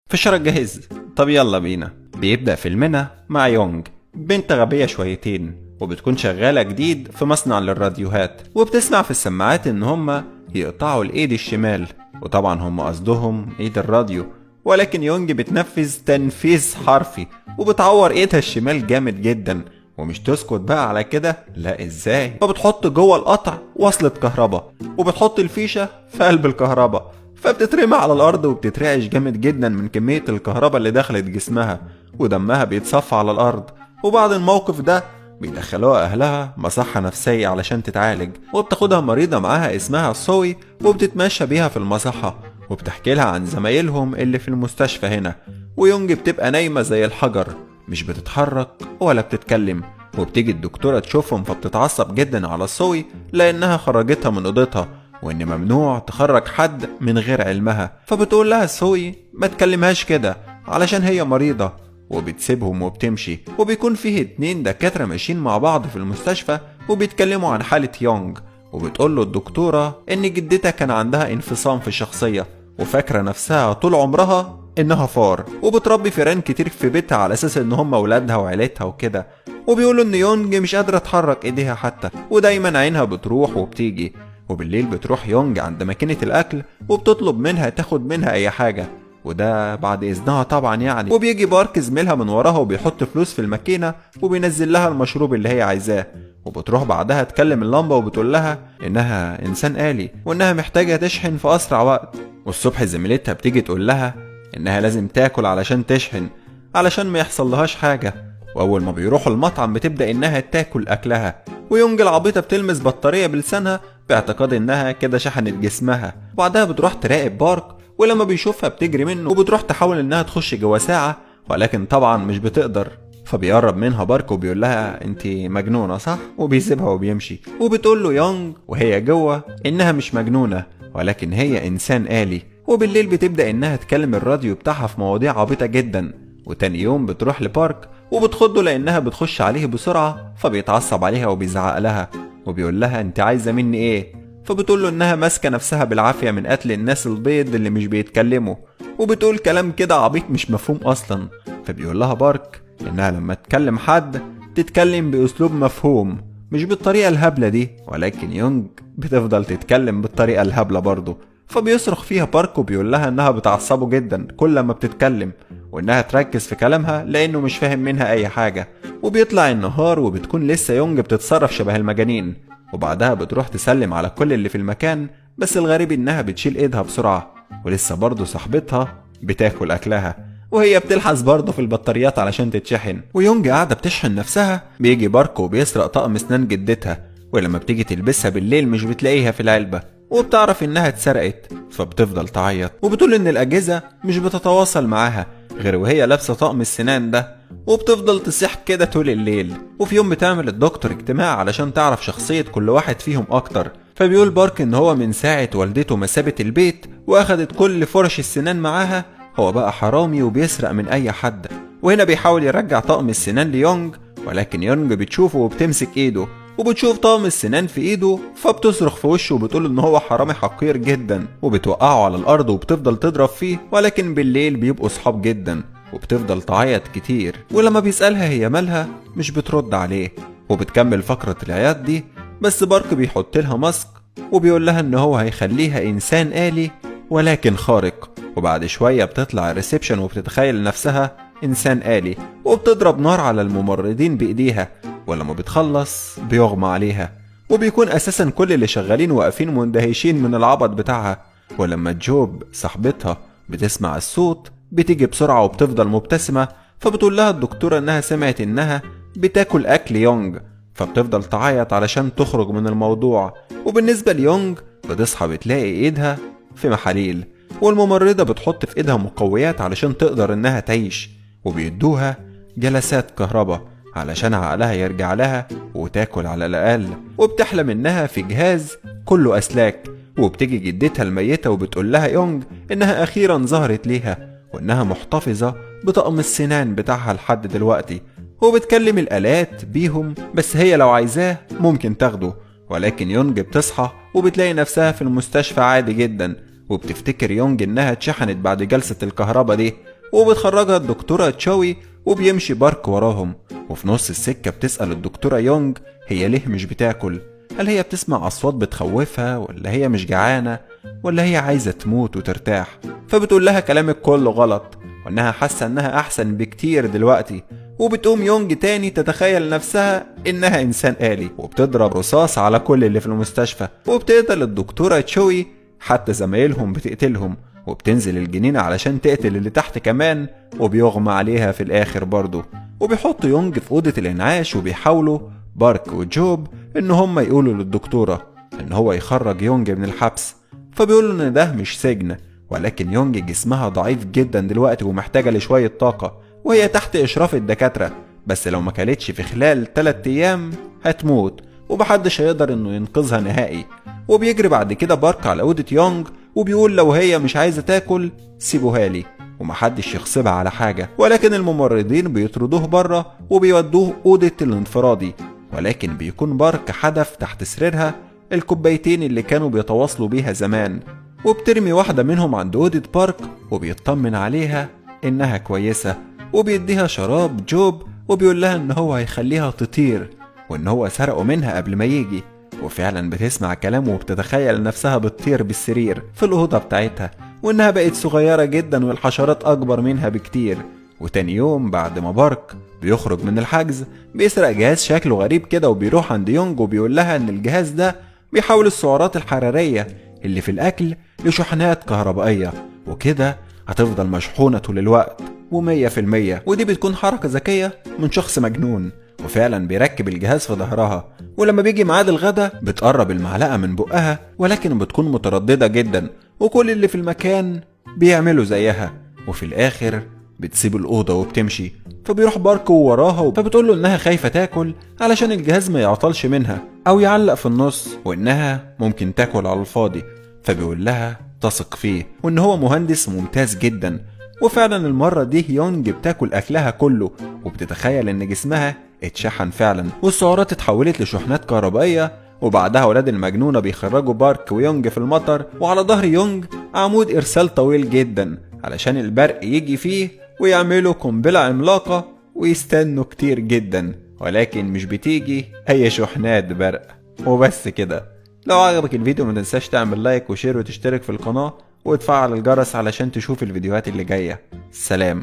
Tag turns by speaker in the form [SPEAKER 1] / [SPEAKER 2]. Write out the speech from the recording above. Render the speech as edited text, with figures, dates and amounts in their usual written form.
[SPEAKER 1] فشارك جاهز؟ طب يلا بينا. بيبدأ فيلمنا مع يونغ، بنت غبية شويتين وبتكون شغالة جديد في مصنع للراديوهات، وبتسمع في السماعات ان هما يقطعوا الايد الشمال، وطبعا هم قصدهم ايد الراديو، ولكن يونج بتنفذ تنفيذ حرفي وبتعور ايدها الشمال جامد جدا. ومش تسكت بقى على كده، لا ازاي، فبتحط جوه القطع وصلة كهرباء وبتحط الفيشة في قلب الكهرباء، فبتترمي على الارض وبتترعش جامد جدا من كمية الكهرباء اللي دخلت جسمها، ودمها بيتصفى على الارض. وبعد الموقف ده بيدخلوها اهلها مصحة نفسية علشان تتعالج، وبتاخدها مريضة معاها اسمها سوي وبتتمشى بيها في المصحة وبتحكي لها عن زمايلهم اللي في المستشفى هنا. ويونج بتبقى نايمة زي الحجر، مش بتتحرك ولا بتتكلم، وبتيجي الدكتورة تشوفهم فبتتعصب جدا على سوي لانها خرجتها من اوضتها، وان ممنوع تخرج حد من غير علمها. فبتقول لها سوي ما تكلمهاش كده علشان هي مريضة، وبتسيبهم وبتمشي. وبيكون فيه 2 دكاترة ماشيين مع بعض في المستشفى وبيتكلموا عن حالة يونغ، وبتقول له الدكتورة ان جدتها كان عندها انفصام في الشخصية وفاكرة نفسها طول عمرها انها فار، وبتربي فيران كتير في بيتها على اساس ان هم ولادها وعيلتها وكده. وبيقولوا ان يونج مش قادرة تحرك ايديها حتى، ودايما عينها بتروح وبتيجي. وبالليل بتروح يونج عند ماكينة الاكل وبتطلب منها تاخد منها اي حاجة، وده بعد اذنها طبعا يعني. وبيجي بارك زميلها من وراها وبيحط فلوس في الماكينة وبينزل لها المشروب اللي هي عايزاه. وبتروح بعدها تكلم اللمبة وبتقول لها انها انسان آلي وانها محتاجة تشحن في اسرع وقت. والصبح زميلتها بتيجي تقول لها انها لازم تاكل علشان تشحن علشان ما يحصل لهاش حاجة. واول ما بيروحوا المطعم بتبدأ انها تاكل اكلها، ويونج العبيطة بتلمس بطارية بلسانها باعتقاد انها كده شحنت جسمها. وبعدها بتروح تراقب بارك، ولما بيشوفها بتجري منه وبتروح تحاول انها تخش جوا ساعة، ولكن طبعا مش بتقدر. فبيقرب منها بارك وبيقول لها انتي مجنونة صح، وبيسيبها وبيمشي. وبتقول له يونج وهي جوا انها مش مجنونة ولكن هي انسان آلي. وبالليل بتبدأ انها تكلم الراديو بتاعها في مواضيع عبيطة جدا. وتاني يوم بتروح لبارك وبتخضه لانها بتخش عليه بسرعة، فبيتعصب عليها وبيزعق لها وبيقول لها انت عايزة مني ايه. فبتقول له انها ماسكة نفسها بالعافية من قتل الناس البيض اللي مش بيتكلموا، وبتقول كلام كده عبيط مش مفهوم اصلا. فبيقول لها بارك انها لما تكلم حد تتكلم باسلوب مفهوم مش بالطريقة الهبلة دي، ولكن يونج بتفضل تتكلم بالطريقة الهبلة برضه. فبيصرخ فيها بارك وبيقول لها انها بتعصبه جدا كل ما بتتكلم، وانها تركز في كلامها لانه مش فاهم منها اي حاجة. وبيطلع النهار وبتكون لسه يونج بتتصرف شبه المجانين، وبعدها بتروح تسلم على كل اللي في المكان. بس الغريب انها بتشيل ايدها بسرعة، ولسه برضه صاحبتها بتاكل اكلها وهي بتلحس برضه في البطاريات علشان تتشحن. ويونج قاعدة بتشحن نفسها، بيجي بارك وبيسرق طقم اسنان جدتها، ولما بتيجي تلبسها بالليل مش بتلاقيها في العلبة، وبتعرف انها اتسرقت. فبتفضل تعيط وبتقول ان الاجهزة مش بتتواصل معاها غير وهي لابسة طقم السنان ده، وبتفضل تصيح كده طول الليل. وفي يوم بتعمل الدكتور اجتماع علشان تعرف شخصية كل واحد فيهم اكتر. فبيقول بارك ان هو من ساعة والدته ما سابت البيت واخدت كل فرش السنان معاها هو بقى حرامي وبيسرق من اي حد. وهنا بيحاول يرجع طقم السنان ليونج، ولكن يونج بتشوفه وبتمسك ايده وبتشوف طقم السنان في ايده، فبتصرخ في وشه وبتقول ان هو حرامي حقير جدا، وبتوقعه على الارض وبتفضل تضرب فيه. ولكن بالليل بيبقوا صحاب جدا وبتفضل تعيط كتير، ولما بيسألها هي مالها مش بترد عليه. وبتكمل فقرة العياط دي، بس بارك بيحط لها ماسك وبيقول لها ان هو هيخليها انسان آلي ولكن خارق. وبعد شوية بتطلع الريسبشن وبتتخيل نفسها انسان آلي، وبتضرب نار على الممرضين بايديها، ولما بتخلص بيغمى عليها. وبيكون اساسا كل اللي شغالين واقفين مندهشين من العبط بتاعها. ولما جوب صاحبتها بتسمع الصوت بتيجي بسرعة وبتفضل مبتسمة، فبتقول لها الدكتورة انها سمعت انها بتاكل اكل يونج، فبتفضل تعيط علشان تخرج من الموضوع. وبالنسبة ليونج بتصحى بتلاقي ايدها في محاليل، والممرضة بتحط في ايدها مقويات علشان تقدر انها تعيش، وبيدوها جلسات كهرباء علشان عقلها يرجع لها وتاكل على الأقل. وبتحلم إنها في جهاز كله أسلاك. وبتيجي جدتها الميتة وبتقول لها يونج إنها أخيرا ظهرت ليها وإنها محتفظة بطقم السنان بتاعها لحد دلوقتي، وبتكلم الآلات بيهم بس هي لو عايزاه ممكن تاخده. ولكن يونج بتصحى وبتلاقي نفسها في المستشفى عادي جدا، وبتفتكر يونج إنها اتشحنت بعد جلسة الكهرباء دي، وبتخرجها الدكتورة تشاوي، وبيمشي بارك وراهم. وفي نص السكة بتسأل الدكتورة يونج هي ليه مش بتاكل، هل هي بتسمع أصوات بتخوفها، ولا هي مش جعانة، ولا هي عايزة تموت وترتاح. فبتقول لها كلامك كله غلط، وانها حاسة انها احسن بكتير دلوقتي. وبتقوم يونج تاني تتخيل نفسها انها انسان آلي، وبتضرب رصاص على كل اللي في المستشفى، وبتقتل الدكتورة تشوي، حتى زمايلهم بتقتلهم، وبتنزل الجنينة علشان تقتل اللي تحت كمان، وبيغمى عليها في الاخر برضه. وبيحط يونج في أوضة الإنعاش، وبيحاولوا بارك وجوب ان هم يقولوا للدكتورة ان هو يخرج يونج من الحبس. فبيقولوا ان ده مش سجن، ولكن يونج جسمها ضعيف جدا دلوقتي ومحتاجة لشوية طاقة، وهي تحت إشراف الدكاترة، بس لو ما كلتش في خلال 3 أيام هتموت، ومحدش هيقدر انه ينقذها نهائي. وبيجري بعد كده بارك على أوضة يونج، وبيقول لو هي مش عايزة تاكل سيبوها لي، ومحدش يغصبها على حاجة. ولكن الممرضين بيطردوه بره وبيودوه أوضة الانفرادي، ولكن بيكون بارك حدف تحت سريرها الكوبايتين اللي كانوا بيتواصلوا بيها زمان، وبترمي واحدة منهم عند أوضة بارك، وبيطمن عليها إنها كويسة، وبيديها شراب جوب، وبيقول لها إن هو هيخليها تطير، وإن هو سرقه منها قبل ما يجي. وفعلا بتسمع كلامه وبتتخيل نفسها بتطير بالسرير في الأوضة بتاعتها، وإنها بقت صغيرة جدا والحشرات أكبر منها بكتير. وتاني يوم بعد ما بارك بيخرج من الحجز، بيسرق جهاز شكله غريب كده، وبيروح عند يونج وبيقول لها إن الجهاز ده بيحول السعرات الحرارية اللي في الأكل لشحنات كهربائية، وكده هتفضل مشحونة طول الوقت و100%. ودي بتكون حركة ذكية من شخص مجنون، وفعلا بيركب الجهاز في ظهرها. ولما بيجي ميعاد الغدا بتقرب المعلقة من بقها، ولكن بتكون مترددة جدا، وكل اللي في المكان بيعملوا زيها. وفي الآخر بتسيب الأوضة وبتمشي. فبيروح بارك وراها، فبتقوله إنها خايفة تاكل علشان الجهاز ما يعطلش منها أو يعلق في النص، وإنها ممكن تاكل على الفاضي. فبيقول لها تثق فيه، وإن هو مهندس ممتاز جدا. وفعلا المرة دي يونج بتاكل أكلها كله، وبتتخيل إن جسمها اتشحن فعلا، والسعرات اتحولت لشحنات كهربائية. وبعدها ولاد المجنونة بيخرجوا بارك ويونج في المطر، وعلى ظهر يونج عمود إرسال طويل جدا علشان البرق يجي فيه ويعملوا قنبلة عملاقة، ويستنوا كتير جدا، ولكن مش بتيجي أي شحنات برق. وبس كده. لو عجبك الفيديو ما تنساش تعمل لايك وشير وتشترك في القناة وتفعل الجرس علشان تشوف الفيديوهات اللي جاية. سلام.